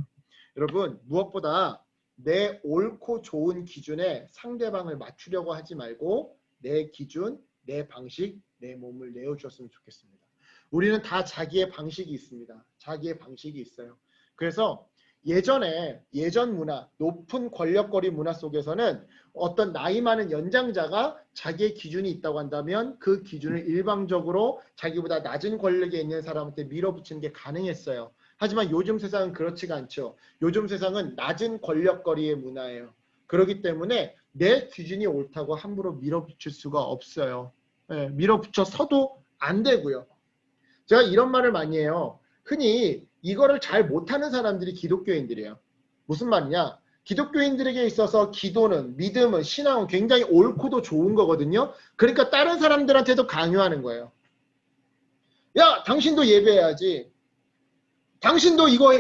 여러분, 무엇보다 내 옳고 좋은 기준에 상대방을 맞추려고 하지 말고 내 기준, 내 방식, 내 몸을 내어주셨으면 좋겠습니다. 우리는 다 자기의 방식이 있습니다. 자기의 방식이 있어요. 그래서 예전 문화, 높은 권력거리 문화 속에서는 어떤 나이 많은 연장자가 자기의 기준이 있다고 한다면 그 기준을 일방적으로 자기보다 낮은 권력에 있는 사람한테 밀어붙이는 게 가능했어요. 하지만 요즘 세상은 그렇지가 않죠. 요즘 세상은 낮은 권력거리의 문화예요. 그렇기 때문에 내 기준이 옳다고 함부로 밀어붙일 수가 없어요. 밀어붙여서도 안 되고요. 제가 이런 말을 많이 해요. 흔히 이거를 잘 못하는 사람들이 기독교인들이에요. 무슨 말이냐? 기독교인들에게 있어서 기도는, 믿음은, 신앙은 굉장히 옳고도 좋은 거거든요. 그러니까 다른 사람들한테도 강요하는 거예요. 야, 당신도 예배해야지. 당신도 이거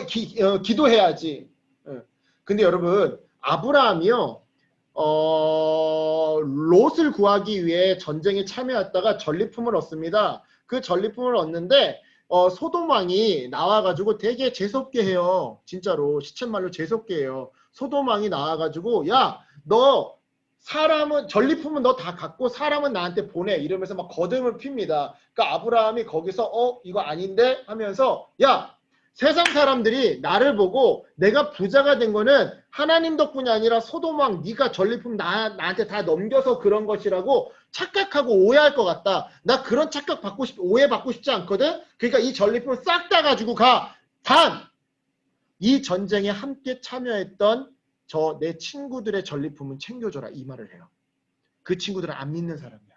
기도해야지. 근데 여러분, 아브라함이요, 롯을 구하기 위해 전쟁에 참여했다가 전리품을 얻습니다. 그 전리품을 얻는데 소돔 왕이 나와가지고 되게 재수없게 해요. 진짜로 시쳇말로 재수없게 해요. 소돔 왕이 나와가지고 야, 너 사람은 전리품은 너 다 갖고 사람은 나한테 보내 이러면서 막 거듭을 핍니다. 그러니까 아브라함이 거기서 이거 아닌데 하면서 야, 세상 사람들이 나를 보고 내가 부자가 된 거는 하나님 덕분이 아니라 소돔 왕 네가 전리품 나한테 다 넘겨서 그런 것이라고 착각하고 오해할 것 같다. 나 그런 착각 오해받고 싶지 않거든. 그러니까 이 전리품을 싹 다 가지고 가. 단! 이 전쟁에 함께 참여했던 내 친구들의 전리품은 챙겨줘라. 이 말을 해요. 그 친구들은 안 믿는 사람이야.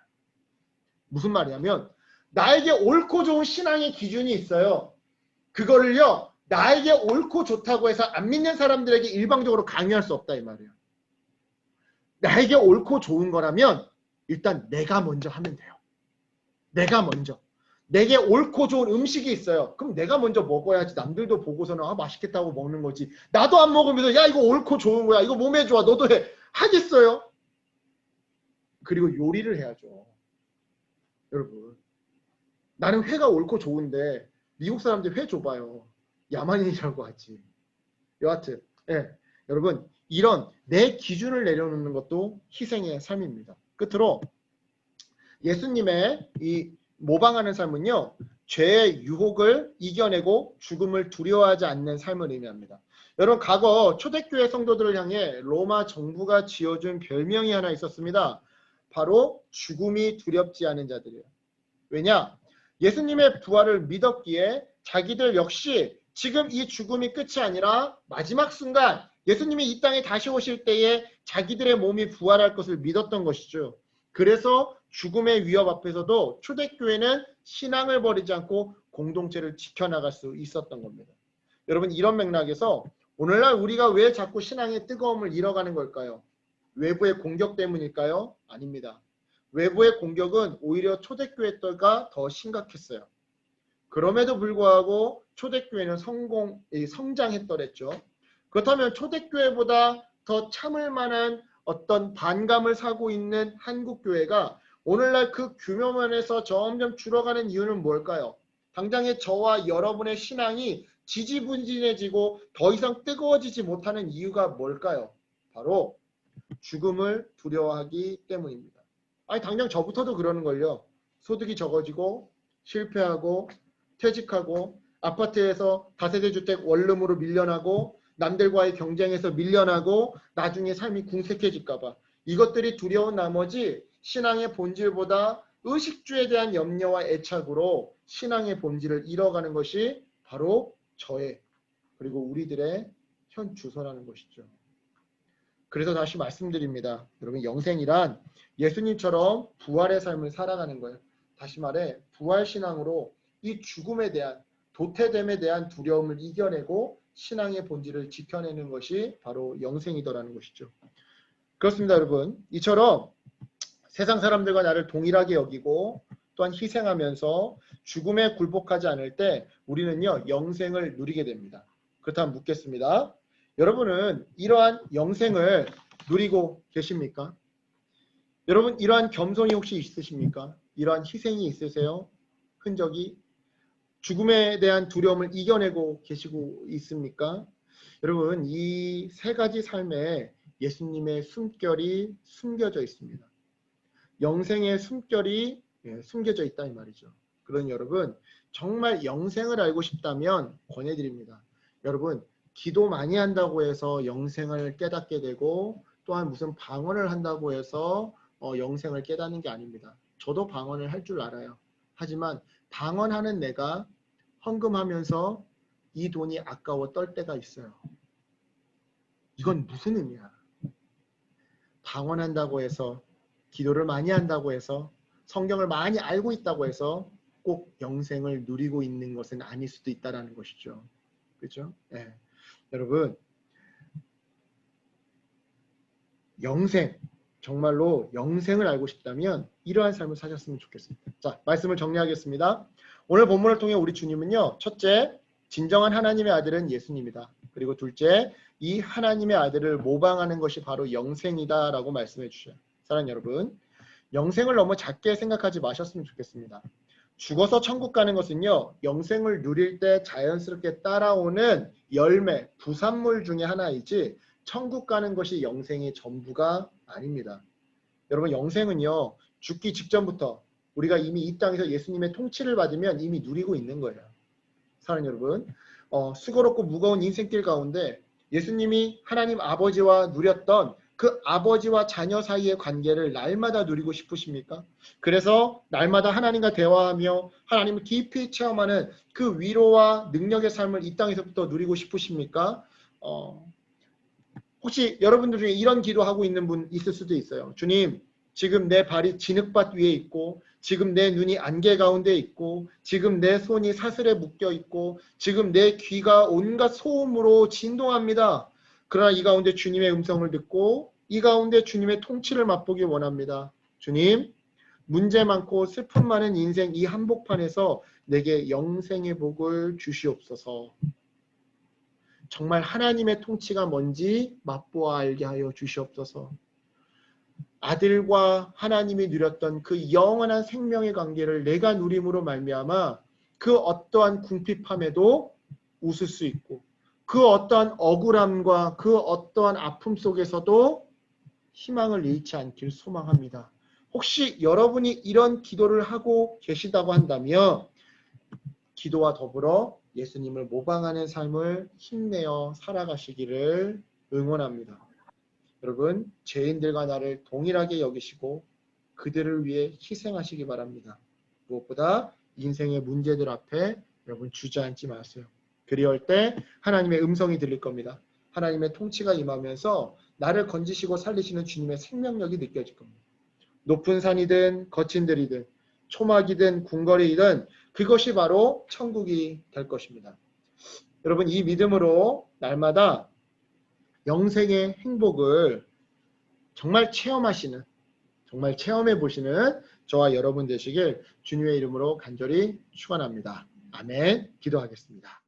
무슨 말이냐면 나에게 옳고 좋은 신앙의 기준이 있어요. 그거를요, 나에게 옳고 좋다고 해서 안 믿는 사람들에게 일방적으로 강요할 수 없다 이 말이에요. 나에게 옳고 좋은 거라면 일단 내가 먼저 하면 돼요. 내가 먼저. 내게 옳고 좋은 음식이 있어요. 그럼 내가 먼저 먹어야지. 남들도 보고서는 맛있겠다고 먹는 거지. 나도 안 먹으면서 야, 이거 옳고 좋은 거야. 이거 몸에 좋아. 너도 해. 하겠어요? 그리고 요리를 해야죠. 여러분, 나는 회가 옳고 좋은데 미국 사람들 회 줘봐요. 야만인이라고 하지. 여하튼 여러분, 이런 내 기준을 내려놓는 것도 희생의 삶입니다. 끝으로 예수님의 이 모방하는 삶은요, 죄의 유혹을 이겨내고 죽음을 두려워하지 않는 삶을 의미합니다. 여러분, 과거 초대교회 성도들을 향해 로마 정부가 지어준 별명이 하나 있었습니다. 바로 죽음이 두렵지 않은 자들이에요. 왜냐? 예수님의 부활을 믿었기에 자기들 역시 지금 이 죽음이 끝이 아니라 마지막 순간 예수님이 이 땅에 다시 오실 때에 자기들의 몸이 부활할 것을 믿었던 것이죠. 그래서 죽음의 위협 앞에서도 초대교회는 신앙을 버리지 않고 공동체를 지켜나갈 수 있었던 겁니다. 여러분, 이런 맥락에서 오늘날 우리가 왜 자꾸 신앙의 뜨거움을 잃어가는 걸까요? 외부의 공격 때문일까요? 아닙니다. 외부의 공격은 오히려 초대교회 때가 더 심각했어요. 그럼에도 불구하고 초대교회는 성장했더랬죠. 그렇다면 초대교회보다 더 참을 만한 어떤 반감을 사고 있는 한국교회가 오늘날 그 규모면에서 점점 줄어가는 이유는 뭘까요? 당장의 저와 여러분의 신앙이 지지분진해지고 더 이상 뜨거워지지 못하는 이유가 뭘까요? 바로 죽음을 두려워하기 때문입니다. 아니, 당장 저부터도 그러는걸요. 소득이 적어지고 실패하고 퇴직하고 아파트에서 다세대주택 원룸으로 밀려나고 남들과의 경쟁에서 밀려나고 나중에 삶이 궁색해질까봐 이것들이 두려운 나머지 신앙의 본질보다 의식주에 대한 염려와 애착으로 신앙의 본질을 잃어가는 것이 바로 저의 그리고 우리들의 현 주소라는 것이죠. 그래서 다시 말씀드립니다. 여러분 영생이란 예수님처럼 부활의 삶을 살아가는 거예요. 다시 말해 부활신앙으로 이 죽음에 대한 도태됨에 대한 두려움을 이겨내고 신앙의 본질을 지켜내는 것이 바로 영생이더라는 것이죠. 그렇습니다, 여러분. 이처럼 세상 사람들과 나를 동일하게 여기고 또한 희생하면서 죽음에 굴복하지 않을 때 우리는요 영생을 누리게 됩니다. 그렇다면 묻겠습니다. 여러분은 이러한 영생을 누리고 계십니까? 여러분 이러한 겸손이 혹시 있으십니까? 이러한 희생이 있으세요? 흔적이? 죽음에 대한 두려움을 이겨내고 계시고 있습니까? 여러분 이 세 가지 삶에 예수님의 숨결이 숨겨져 있습니다. 영생의 숨결이 숨겨져 있다 이 말이죠. 그러니 여러분 정말 영생을 알고 싶다면 권해드립니다. 여러분 기도 많이 한다고 해서 영생을 깨닫게 되고 또한 무슨 방언을 한다고 해서 영생을 깨닫는 게 아닙니다. 저도 방언을 할 줄 알아요. 하지만 방언하는 내가 헌금하면서 이 돈이 아까워 떨 때가 있어요. 이건 무슨 의미야? 방언한다고 해서 기도를 많이 한다고 해서 성경을 많이 알고 있다고 해서 꼭 영생을 누리고 있는 것은 아닐 수도 있다는 것이죠. 그렇죠? 네. 여러분 영생 정말로 영생을 알고 싶다면 이러한 삶을 사셨으면 좋겠습니다. 자, 말씀을 정리하겠습니다. 오늘 본문을 통해 우리 주님은요. 첫째, 진정한 하나님의 아들은 예수님이다. 그리고 둘째, 이 하나님의 아들을 모방하는 것이 바로 영생이다라고 말씀해 주셔요. 사랑하는 여러분, 영생을 너무 작게 생각하지 마셨으면 좋겠습니다. 죽어서 천국 가는 것은요. 영생을 누릴 때 자연스럽게 따라오는 열매, 부산물 중에 하나이지 천국 가는 것이 영생의 전부가 아닙니다. 여러분 영생은요. 죽기 직전부터 우리가 이미 이 땅에서 예수님의 통치를 받으면 이미 누리고 있는 거예요. 사랑하는 여러분, 수고롭고 무거운 인생길 가운데 예수님이 하나님 아버지와 누렸던 그 아버지와 자녀 사이의 관계를 날마다 누리고 싶으십니까? 그래서 날마다 하나님과 대화하며 하나님을 깊이 체험하는 그 위로와 능력의 삶을 이 땅에서부터 누리고 싶으십니까? 혹시 여러분들 중에 이런 기도하고 있는 분 있을 수도 있어요. 주님, 지금 내 발이 진흙밭 위에 있고 지금 내 눈이 안개 가운데 있고 지금 내 손이 사슬에 묶여 있고 지금 내 귀가 온갖 소음으로 진동합니다. 그러나 이 가운데 주님의 음성을 듣고 이 가운데 주님의 통치를 맛보기 원합니다. 주님, 문제 많고 슬픔 많은 인생 이 한복판에서 내게 영생의 복을 주시옵소서. 정말 하나님의 통치가 뭔지 맛보아 알게 하여 주시옵소서. 아들과 하나님이 누렸던 그 영원한 생명의 관계를 내가 누림으로 말미암아 그 어떠한 궁핍함에도 웃을 수 있고 그 어떠한 억울함과 그 어떠한 아픔 속에서도 희망을 잃지 않길 소망합니다. 혹시 여러분이 이런 기도를 하고 계시다고 한다면 기도와 더불어 예수님을 모방하는 삶을 힘내어 살아가시기를 응원합니다. 여러분, 죄인들과 나를 동일하게 여기시고 그들을 위해 희생하시기 바랍니다. 무엇보다 인생의 문제들 앞에 여러분 주저앉지 마세요. 그리할 때 하나님의 음성이 들릴 겁니다. 하나님의 통치가 임하면서 나를 건지시고 살리시는 주님의 생명력이 느껴질 겁니다. 높은 산이든 거친 들이든 초막이든 궁궐이든 그것이 바로 천국이 될 것입니다. 여러분 이 믿음으로 날마다 영생의 행복을 정말 체험하시는, 정말 체험해 보시는 저와 여러분 되시길 주님의 이름으로 간절히 축원합니다. 아멘. 기도하겠습니다.